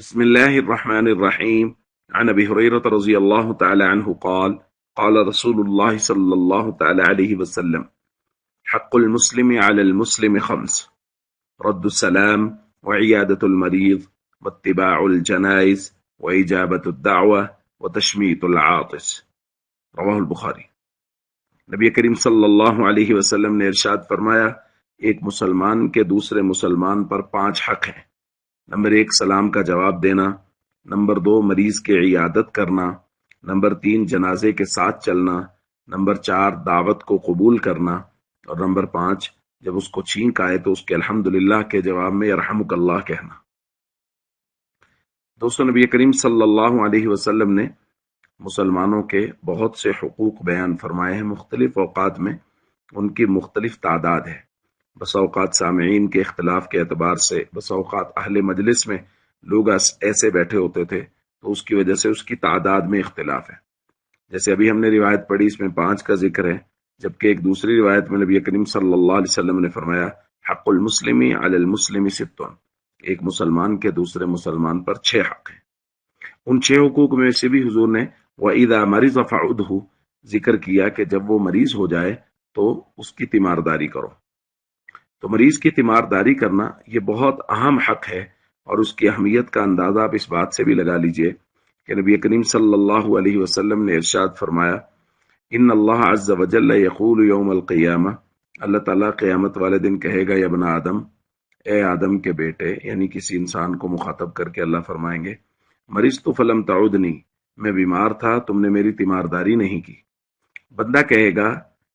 بسم الله الرحمن الرحيم. عن أبي هريرة رضي الله تعالى عنه قال قال رسول الله صلى الله تعالى عليه وسلم: حق المسلم على المسلم خمس: رد السلام، وعيادة المريض، واتباع الجنائز، وإجابة الدعوة، وتشميت العاطس. رواہ البخاری۔ نبی کریم صلی اللہ علیہ وسلم نے ارشاد فرمایا، ایک مسلمان کے دوسرے مسلمان پر 5 حق ہیں۔ نمبر 1 سلام کا جواب دینا، نمبر 2 مریض کی عیادت کرنا، نمبر 3 جنازے کے ساتھ چلنا، نمبر 4 دعوت کو قبول کرنا، اور نمبر 5 جب اس کو چھینک آئے تو اس کے الحمدللہ کے جواب میں یرحمک اللہ کہنا۔ دوستو، نبی کریم صلی اللہ علیہ وسلم نے مسلمانوں کے بہت سے حقوق بیان فرمائے ہیں۔ مختلف اوقات میں ان کی مختلف تعداد ہے۔ بس اوقات سامعین کے اختلاف کے اعتبار سے، بس اوقات اہل مجلس میں لوگ ایسے بیٹھے ہوتے تھے تو اس کی وجہ سے اس کی تعداد میں اختلاف ہے۔ جیسے ابھی ہم نے روایت پڑھی، اس میں 5 کا ذکر ہے، جبکہ ایک دوسری روایت میں نبی کریم صلی اللہ علیہ وسلم نے فرمایا، حق المسلم علی المسلم 6، ایک مسلمان کے دوسرے مسلمان پر 6 حق ہیں۔ ان 6 حقوق میں سے بھی حضور نے وَإِذَا مَرِضَ فَعُدْهُ ذکر کیا کہ جب وہ مریض ہو جائے تو اس کی تیمارداری کرو۔ تو مریض کی تیمارداری کرنا یہ بہت اہم حق ہے، اور اس کی اہمیت کا اندازہ آپ اس بات سے بھی لگا لیجئے کہ نبی کریم صلی اللہ علیہ وسلم نے ارشاد فرمایا، ان اللہ عز وجل یقول یوم القیامہ، اللہ تعالیٰ قیامت والے دن کہے گا، یا ابن آدم، اے آدم کے بیٹے، یعنی کسی انسان کو مخاطب کر کے اللہ فرمائیں گے، مریض تو فلم تعودنی، میں بیمار تھا، تم نے میری تیمارداری نہیں کی۔ بندہ کہے گا،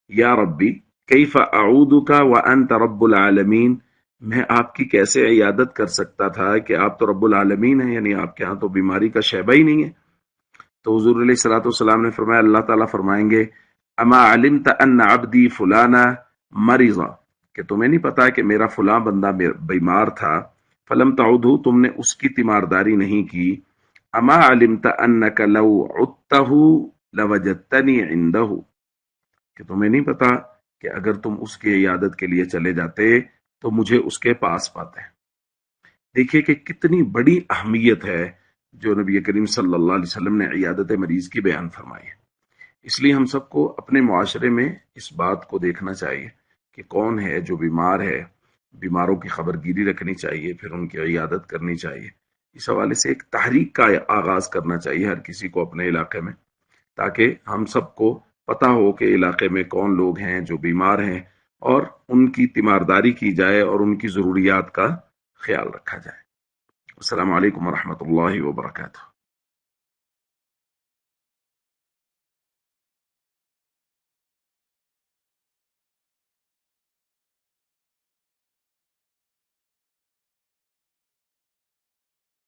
یا ربی کیف اعودک وانت رب العالمین، میں آپ کی کیسے عیادت کر سکتا تھا کہ آپ تو رب العالمین ہیں، یعنی آپ کے ہاں تو بیماری کا شیبہ ہی نہیں ہے۔ تو حضور علیہ الصلوۃ والسلام نے فرمایا، اللہ تعالیٰ فرمائیں گے، اما علمت ان عبدی فلانا مریضا، کہ تمہیں نہیں پتا کہ میرا فلاں بندہ بیمار تھا، فلم تعودہ، تم نے اس کی تیمارداری نہیں کی، اما علمت انک لو عدتہ لوجدتنی عندہ، کہ تمہیں نہیں پتا کہ اگر تم اس کی عیادت کے لیے چلے جاتے تو مجھے اس کے پاس پاتے۔ دیکھیے کہ کتنی بڑی اہمیت ہے جو نبی کریم صلی اللہ علیہ وسلم نے عیادت مریض کی بیان فرمائی ہے۔ اس لیے ہم سب کو اپنے معاشرے میں اس بات کو دیکھنا چاہیے کہ کون ہے جو بیمار ہے، بیماروں کی خبرگیری رکھنی چاہیے، پھر ان کی عیادت کرنی چاہیے۔ اس حوالے سے ایک تحریک کا آغاز کرنا چاہیے ہر کسی کو اپنے علاقے میں، تاکہ ہم سب کو پتہ ہو کہ علاقے میں کون لوگ ہیں جو بیمار ہیں، اور ان کی تیمارداری کی جائے اور ان کی ضروریات کا خیال رکھا جائے۔ السلام علیکم ورحمۃ اللہ وبرکاتہ۔